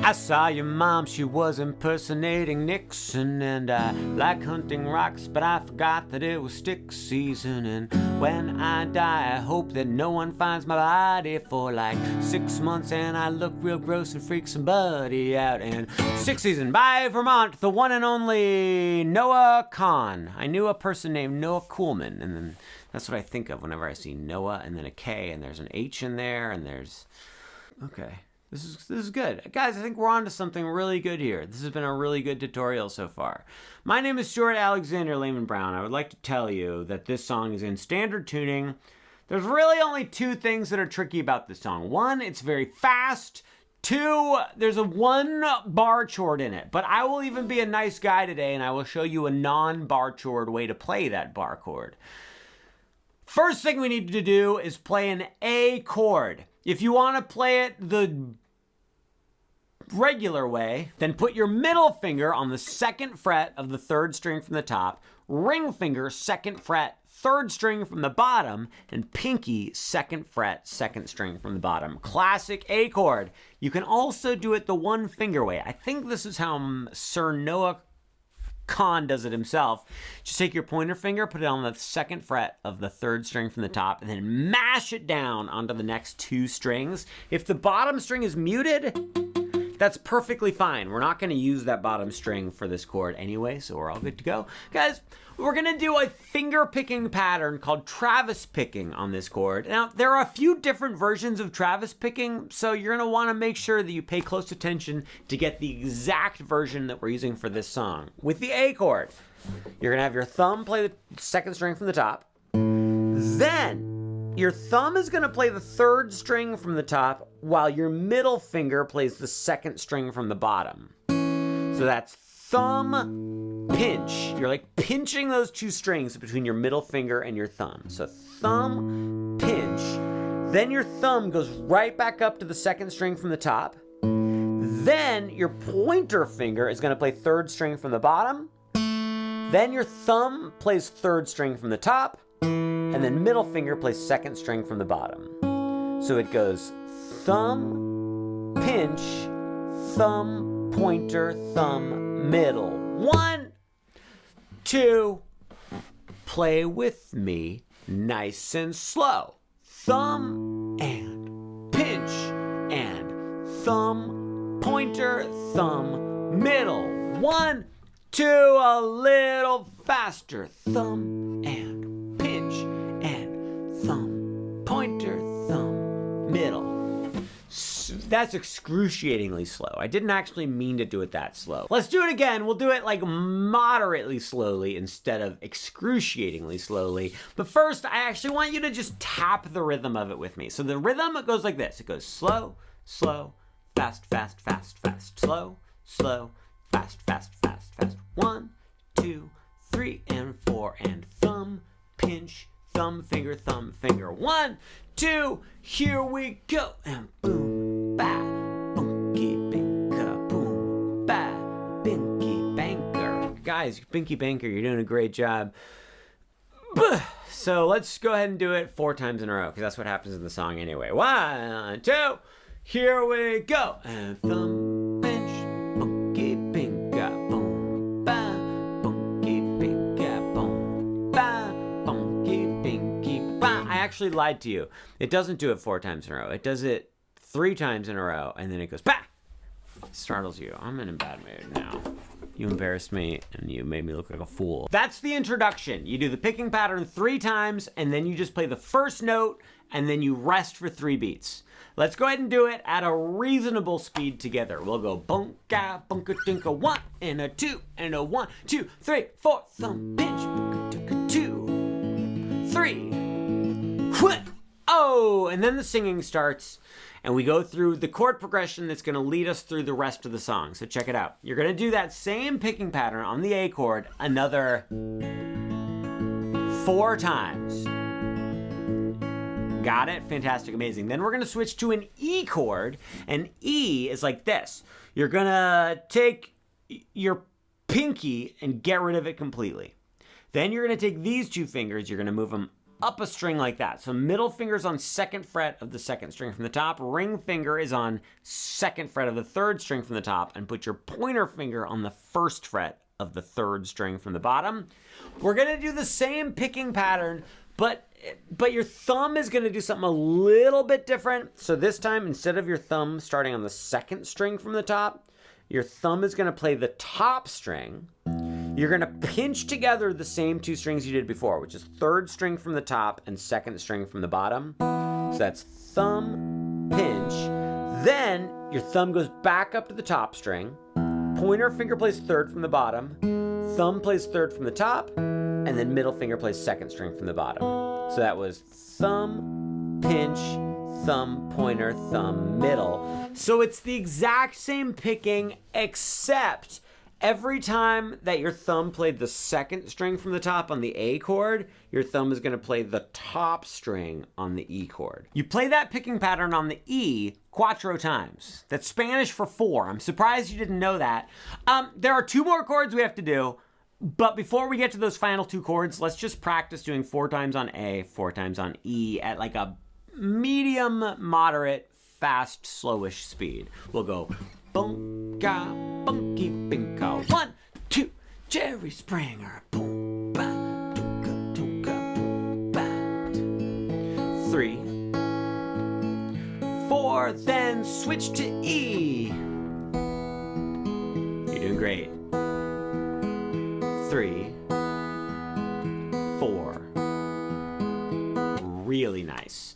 I saw your mom, she was impersonating Nixon, and I like hunting rocks, but I forgot that it was stick season. And when I die, I hope that no one finds my body for like 6 months, and I look real gross and freak somebody out. And stick season, bye Vermont, the one and only Noah Kahan. I knew a person named Noah Kuhlman, and then that's what I think of whenever I see Noah and then a K, and there's an H in there, and there's... Okay. This is good. Guys, I think we're on to something really good here. This has been a really good tutorial so far. My name is Stuart Alexander Lehman-brown. I would like to tell you that this song is in standard tuning. There's really only two things that are tricky about this song. One, it's very fast. Two, there's a 1-bar chord in it. But I will even be a nice guy today, and I will show you a non-bar chord way to play that bar chord. First thing we need to do is play an A chord. If you want to play it the regular way, then put your middle finger on the 2nd fret of the 3rd string from the top, ring finger 2nd fret, 3rd string from the bottom, and pinky 2nd fret, 2nd string from the bottom. Classic A chord. You can also do it the 1-finger way. I think this is how Sir Noah Kahan does it himself. Just take your pointer finger, put it on the 2nd fret of the 3rd string from the top, and then mash it down onto the next 2 strings. If the bottom string is muted, that's perfectly fine. We're not going to use that bottom string for this chord anyway, so we're all good to go. Guys, we're going to do a finger picking pattern called Travis picking on this chord. Now, there are a few different versions of Travis picking, so you're going to want to make sure that you pay close attention to get the exact version that we're using for this song. With the A chord, you're going to have your thumb play the 2nd string from the top. Then, your thumb is going to play the 3rd string from the top while your middle finger plays the 2nd string from the bottom. So that's thumb, pinch. You're like pinching those 2 strings between your middle finger and your thumb. So thumb, pinch. Then your thumb goes right back up to the 2nd string from the top. Then your pointer finger is going to play 3rd string from the bottom. Then your thumb plays 3rd string from the top. And then middle finger plays 2nd string from the bottom. So it goes thumb, pinch, thumb, pointer, thumb, middle. 1, 2, play with me nice and slow. Thumb and pinch and thumb, pointer, thumb, middle. 1, 2, a little faster. Thumb and pinch and thumb, pointer, thumb, middle. That's excruciatingly slow. I didn't actually mean to do it that slow. Let's do it again. We'll do it like moderately slowly instead of excruciatingly slowly. But first, I actually want you to just tap the rhythm of it with me. So the rhythm goes like this. It goes slow, slow, fast, fast, fast, fast, slow, slow, fast, fast, fast, fast. 1, 2, 3, and 4, and thumb, pinch, thumb, finger, thumb, finger. 1, 2, here we go, and boom, ba, bunky, binka, boom, ba, binky, banker. Guys, binky banker, you're doing a great job. So let's go ahead and do it 4 times in a row, because that's what happens in the song anyway. 1, 2, here we go, and thumb, pinch, bunky, binka, boom, ba, bunky, binka, boom, ba, bunky, binky, ba. I actually lied to you. It doesn't do it 4 times in a row. It does it 3 times in a row, and then it goes, ba! Startles you. I'm in a bad mood now. You embarrassed me, and you made me look like a fool. That's the introduction. You do the picking pattern 3 times, and then you just play the first note, and then you rest for 3 beats. Let's go ahead and do it at a reasonable speed together. We'll go bunka, bunka, dinka, 1, and a 2, and a 1, 2, 3, 4, thumb, pinch, bunka, dinka, 2, 3, oh, and then the singing starts, and we go through the chord progression that's going to lead us through the rest of the song. So check it out. You're going to do that same picking pattern on the A chord another 4 times. Got it? Fantastic, amazing. Then we're going to switch to an E chord, and E is like this. You're going to take your pinky and get rid of it completely. Then you're going to take these 2 fingers, you're going to move them up a string like that. So middle finger's on second fret of the second string from the top, ring finger is on second fret of the third string from the top, and put your pointer finger on the first fret of the third string from the bottom. We're gonna do the same picking pattern, but your thumb is gonna do something a little bit different. So this time, instead of your thumb starting on the second string from the top, your thumb is gonna play the top string. You're gonna pinch together the same two strings you did before, which is third string from the top and second string from the bottom. So that's thumb, pinch. Then your thumb goes back up to the top string. Pointer finger plays third from the bottom. Thumb plays third from the top. And then middle finger plays second string from the bottom. So that was thumb, pinch, thumb, pointer, thumb, middle. So it's the exact same picking, except every time that your thumb played the second string from the top on the A chord, your thumb is gonna play the top string on the E chord. You play that picking pattern on the E 4 times. That's Spanish for 4. I'm surprised you didn't know that. There are 2 more chords we have to do, but before we get to those final 2 chords, let's just practice doing 4 times on A, 4 times on E at like a medium, moderate, fast, slowish speed. We'll go bunka, bunky, binka. 1, 2, Jerry Springer. Boom, ba, tunka, tunka, boom, ba. 3, 4, then switch to E. You're doing great. 3, 4. Really nice.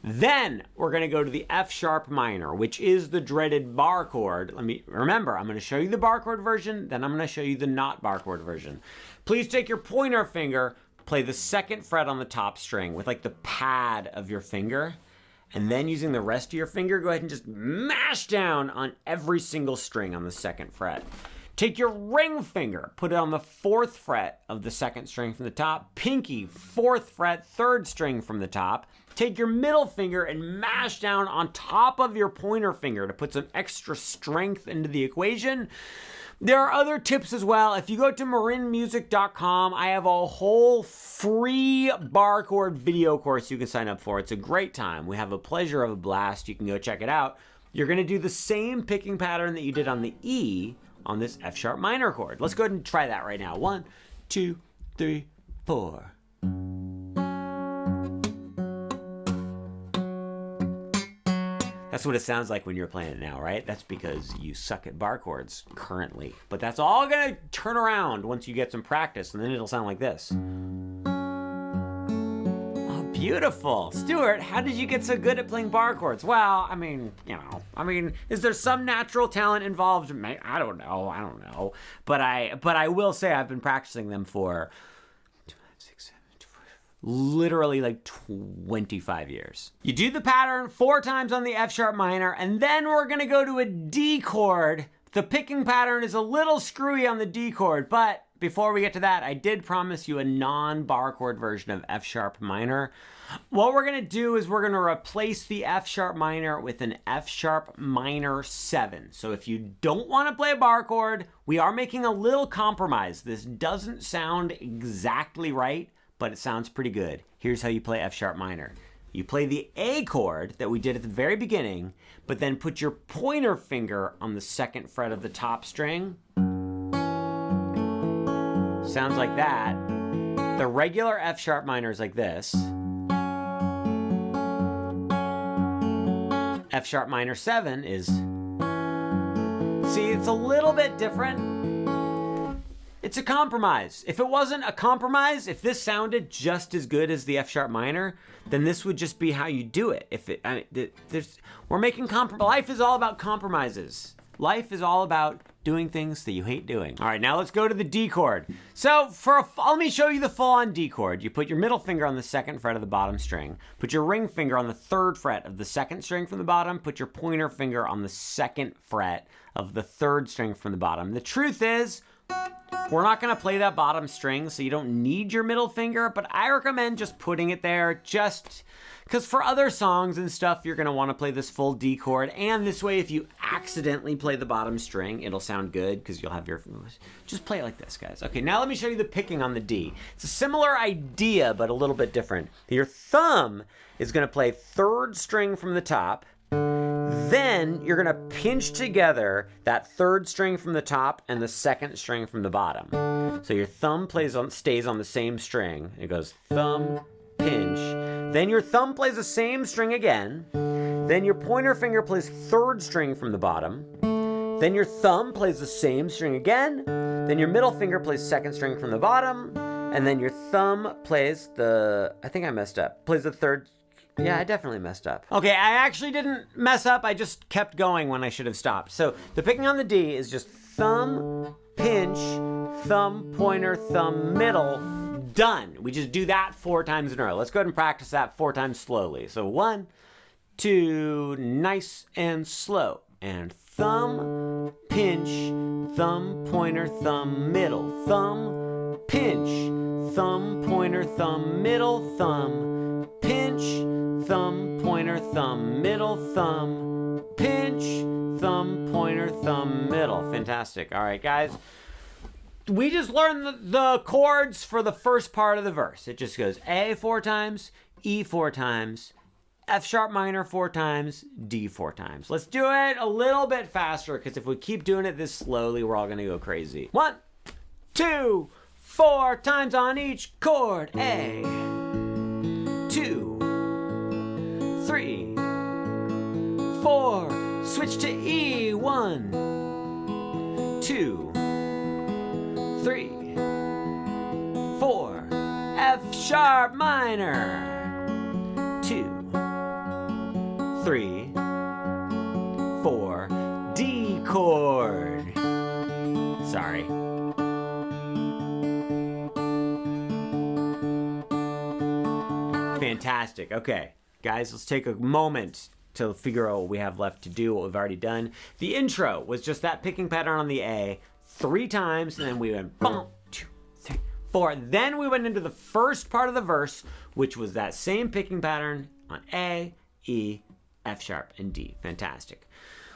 Then we're gonna go to the F sharp minor, which is the dreaded bar chord. Remember, I'm gonna show you the bar chord version, then I'm gonna show you the not bar chord version. Please take your pointer finger, play the second fret on the top string with like the pad of your finger, and then using the rest of your finger, go ahead and just mash down on every single string on the second fret. Take your ring finger, put it on the 4th fret of the second string from the top, pinky, 4th fret, 3rd string from the top. Take your middle finger and mash down on top of your pointer finger to put some extra strength into the equation. There are other tips as well. If you go to marinmusic.com, I have a whole free bar chord video course you can sign up for. It's a great time. We have a pleasure of a blast. You can go check it out. You're gonna do the same picking pattern that you did on the E on this F sharp minor chord. Let's go ahead and try that right now. 1, 2, 3, 4. That's what it sounds like when you're playing it now, right? That's because you suck at bar chords currently. But that's all gonna turn around once you get some practice, and then it'll sound like this. Oh, beautiful. Stuart, how did you get so good at playing bar chords? Well, I mean, is there some natural talent involved? I don't know. But I will say I've been practicing them for literally like 25 years. You do the pattern 4 times on the F sharp minor, and then we're gonna go to a D chord. The picking pattern is a little screwy on the D chord, but before we get to that, I did promise you a non-bar chord version of F sharp minor. What we're gonna do is we're gonna replace the F sharp minor with an F sharp minor 7. So if you don't wanna play a bar chord, we are making a little compromise. This doesn't sound exactly right, but it sounds pretty good. Here's how you play F sharp minor. You play the A chord that we did at the very beginning, but then put your pointer finger on the 2nd fret of the top string. Sounds like that. The regular F sharp minor is like this. F sharp minor 7 is, see, it's a little bit different. It's a compromise. If it wasn't a compromise, if this sounded just as good as the F sharp minor, then this would just be how you do it. We're making life is all about compromises. Life is all about doing things that you hate doing. All right, now let's go to the D chord. So let me show you the full-on D chord. You put your middle finger on the 2nd fret of the bottom string, put your ring finger on the 3rd fret of the 2nd string from the bottom, put your pointer finger on the 2nd fret of the 3rd string from the bottom. The truth is, We're not gonna play that bottom string, so you don't need your middle finger, but I recommend just putting it there just because for other songs and stuff, you're gonna wanna play this full D chord, and this way, if you accidentally play the bottom string, it'll sound good because you'll have your, just play it like this, guys. Okay, now let me show you the picking on the D. It's a similar idea, but a little bit different. Your thumb is gonna play third string from the top, then you're gonna pinch together that third string from the top and the second string from the bottom. So your thumb stays on the same string. It goes thumb, pinch. Then your thumb plays the same string again. Then your pointer finger plays third string from the bottom. Then your thumb plays the same string again. Then your middle finger plays second string from the bottom. And then your thumb plays I think I messed up, plays the third. Yeah, I definitely messed up. Okay, I actually didn't mess up. I just kept going when I should have stopped. So the picking on the D is just thumb, pinch, thumb, pointer, thumb, middle, done. We just do that 4 times in a row. Let's go ahead and practice that 4 times slowly. So 1, 2, nice and slow. And thumb, pinch, thumb, pointer, thumb, middle, thumb, pinch, thumb, pointer, thumb, middle, thumb, pinch, thumb, pointer, thumb, middle, thumb, pinch, thumb, pointer, thumb, middle. Fantastic. All right, guys. We just learned the chords for the first part of the verse. It just goes A 4 times, E 4 times, F sharp minor 4 times, D 4 times. Let's do it a little bit faster, because if we keep doing it this slowly, we're all going to go crazy. 1, 2, 4 times on each chord. A, 2, 3, 4. Switch to E. 1, 2, 3, 4. F sharp minor. 2, 3, 4. D chord. Sorry. Fantastic. Okay, guys, let's take a moment to figure out what we have left to do, what we've already done. The intro was just that picking pattern on the A 3 times, and then we went 1, 2, 3, 4. Then we went into the first part of the verse, which was that same picking pattern on A, E, F sharp, and D. Fantastic.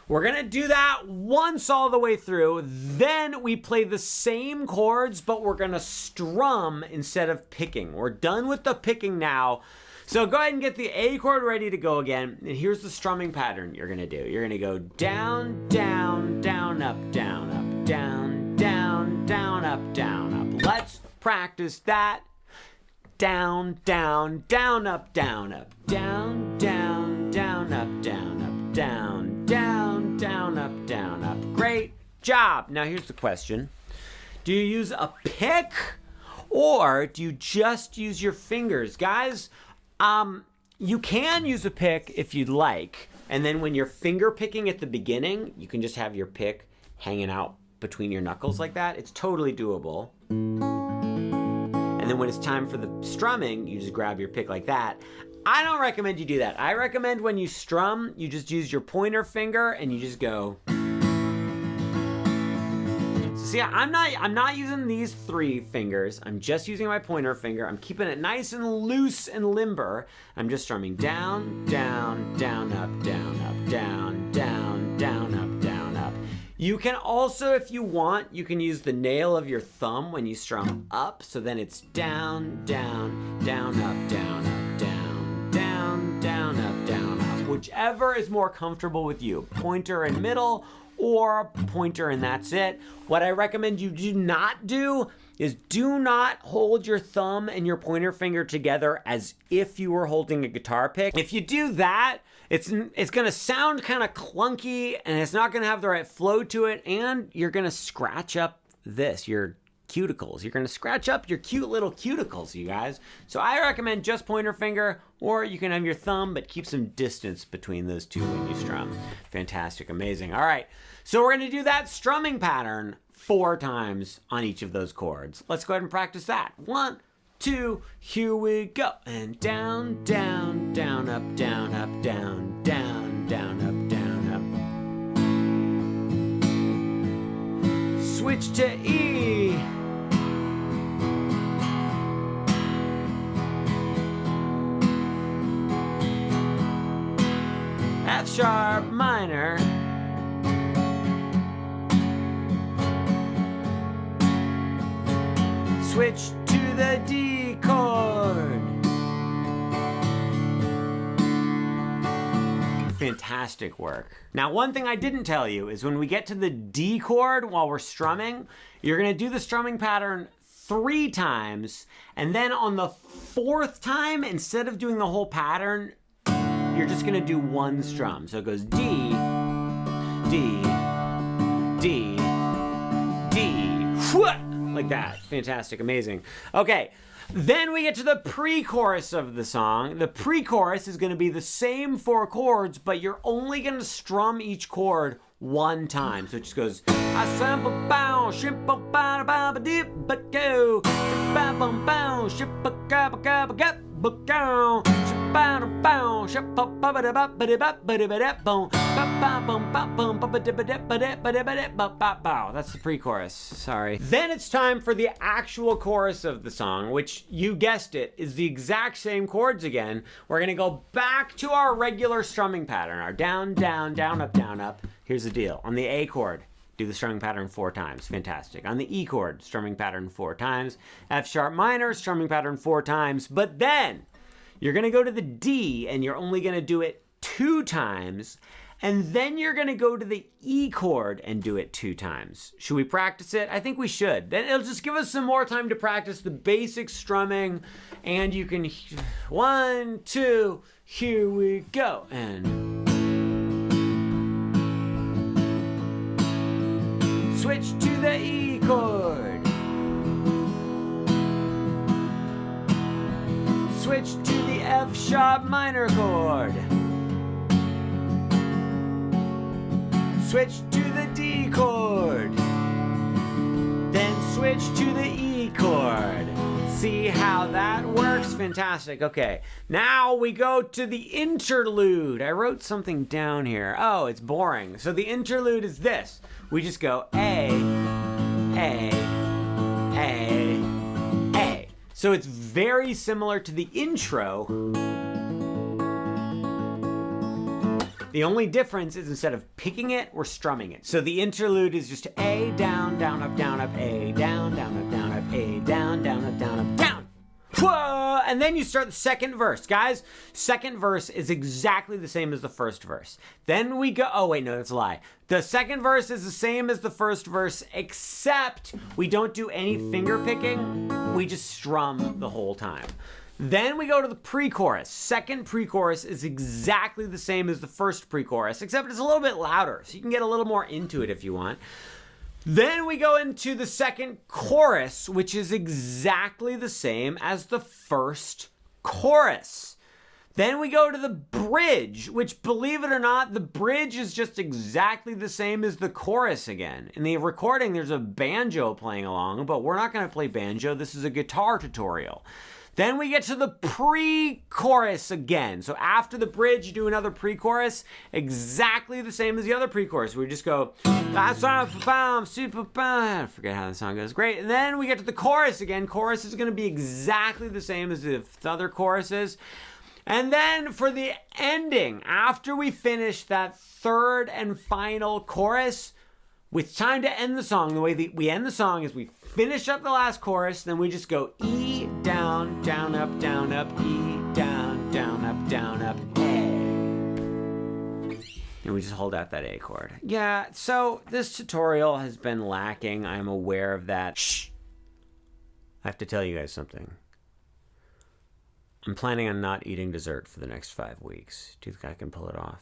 We're gonna do that once all the way through. Then we play the same chords, but we're gonna strum instead of picking. We're done with the picking now. So go ahead and get the A chord ready to go again. And here's the strumming pattern you're gonna do. You're gonna go down, down, down, up, down, up, down, down, down, up, down, up. Let's practice that. Down, down, down, up, down, up, down, down, down, up, down, up, down, down, down, up, down, up. Great job. Now here's the question. Do you use a pick or do you just use your fingers? Guys, you can use a pick if you'd like. And then when you're finger picking at the beginning, you can just have your pick hanging out between your knuckles like that. It's totally doable. And then when it's time for the strumming, you just grab your pick like that. I don't recommend you do that. I recommend when you strum, you just use your pointer finger and you just go. So see, I'm not using these 3 fingers. I'm just using my pointer finger. I'm keeping it nice and loose and limber. I'm just strumming down, down, down, up, down, up, down, down, down, up, down, up. You can also, if you want, you can use the nail of your thumb when you strum up. So then it's down, down, down, up, down, up, down, down, down, up, down, up. Whichever is more comfortable with you. Pointer and middle, or pointer and that's it. What I recommend you do not do is do not hold your thumb and your pointer finger together as if you were holding a guitar pick. If you do that, it's gonna sound kind of clunky and it's not gonna have the right flow to it, and you're gonna scratch up your cuticles. You're gonna scratch up your cute little cuticles, you guys. So I recommend just pointer finger, or you can have your thumb, but keep some distance between those two when you strum. Fantastic, amazing. All right, so we're gonna do that strumming pattern 4 times on each of those chords. Let's go ahead and practice that. 1, 2, here we go. And down, down, down, up, down, up, down, down, down, up, down, up. Switch to E. F sharp minor. Switch to the D chord. Fantastic work. Now, one thing I didn't tell you is when we get to the D chord while we're strumming, you're gonna do the strumming pattern 3 times, and then on the 4th time, instead of doing the whole pattern, you're just gonna do 1 strum. So it goes D, D, D, D, like that. Fantastic, amazing. Okay, then we get to the pre-chorus of the song. The pre-chorus is gonna be the same 4 chords, but you're only gonna strum each chord 1 time. So it just goes, I sample bow, shimple bow, bow, dip, but go, bow, bow, bow, ship, gab, gab, gab, but go, bow, bow, ship, bow, bow, bow, bow, bow, that's the pre-chorus. Sorry. Then it's time for the actual chorus of the song, which you guessed it, is the exact same chords again. We're gonna go back to our regular strumming pattern, our down, down, down, up, down, up. Here's the deal. On the A chord, do the strumming pattern 4 times. Fantastic. On the E chord, strumming pattern 4 times. F sharp minor, strumming pattern 4 times. But then you're going to go to the D and you're only going to do it 2 times. And then you're going to go to the E chord and do it 2 times. Should we practice it? I think we should. Then it'll just give us some more time to practice the basic strumming. And you can, 1, 2, here we go. And switch to the E chord. Switch to the F sharp minor chord. Switch to the D chord. Then switch to the E chord. See how that works? Fantastic. Okay, now we go to the interlude. I wrote something down here. Oh, it's boring. So the interlude is this. We just go A, A, A, A. So it's very similar to the intro. The only difference is instead of picking it, we're strumming it. So the interlude is just A, down, down, up, down, up, A, down, down, up, down, up, A, down, down, up, down, up, down. Whoa! And then you start the second verse. Guys, second verse is exactly the same as the first verse. Then we go, oh wait, no, that's a lie. The second verse is the same as the first verse, except we don't do any finger picking. We just strum the whole time. Then we go to the pre-chorus. Second pre-chorus is exactly the same as the first pre-chorus, except it's a little bit louder, so you can get a little more into it if you want. Then we go into the second chorus, which is exactly the same as the first chorus. Then we go to the bridge, which, believe it or not, the bridge is just exactly the same as the chorus again. In the recording, there's a banjo playing along, but we're not going to play banjo. This is a guitar tutorial. Then we get to the pre-chorus again. So after the bridge, you do another pre-chorus, exactly the same as the other pre-chorus. We just go, I forget how the song goes. Great. And then we get to the chorus again. Chorus is going to be exactly the same as the other choruses. And then for the ending, after we finish that third and final chorus, it's time to end the song. The way that we end the song is we finish up the last chorus, then we just go E, down, down, up, E, down, down, up, A. And we just hold out that A chord. Yeah, so this tutorial has been lacking. I'm aware of that. Shh! I have to tell you guys something. I'm planning on not eating dessert for the next 5 weeks. Do you think I can pull it off?